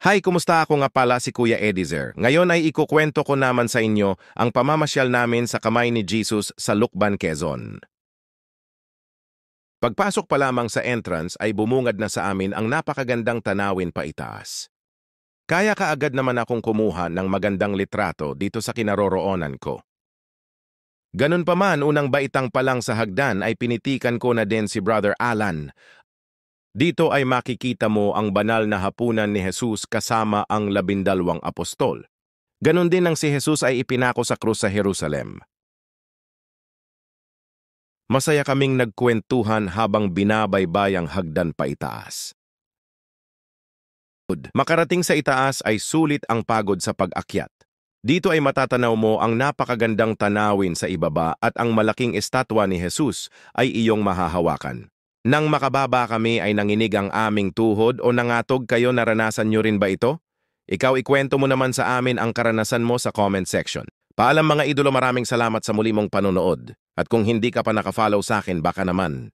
Hi, kumusta? Ako nga pala si Kuya Edizer. Ngayon ay ikukwento ko naman sa inyo ang pamamasyal namin sa kamay ni Jesus sa Lukban, Quezon. Pagpasok pa lamang sa entrance ay bumungad na sa amin ang napakagandang tanawin pa itaas. Kaya kaagad naman akong kumuha ng magandang litrato dito sa kinaroroonan ko. Ganun pa man, unang baitang pa lang sa hagdan ay pinitikan ko na din si Brother Alan. Dito ay makikita mo ang banal na hapunan ni Jesus kasama ang 12 apostol. Ganon din ang si Jesus ay ipinako sa krus sa Jerusalem. Masaya kaming nagkwentuhan habang binabaybay ang hagdan pa itaas. Makarating sa itaas ay sulit ang pagod sa pag-akyat. Dito ay matatanaw mo ang napakagandang tanawin sa ibaba at ang malaking estatwa ni Jesus ay iyong mahahawakan. Nang makababa kami ay nanginig ang aming tuhod o nangatog kayo, naranasan nyo rin ba ito? Ikaw, ikwento mo naman sa amin ang karanasan mo sa comment section. Paalam mga idolo, maraming salamat sa muli mong panonood. At kung hindi ka pa nakafollow sa akin, baka naman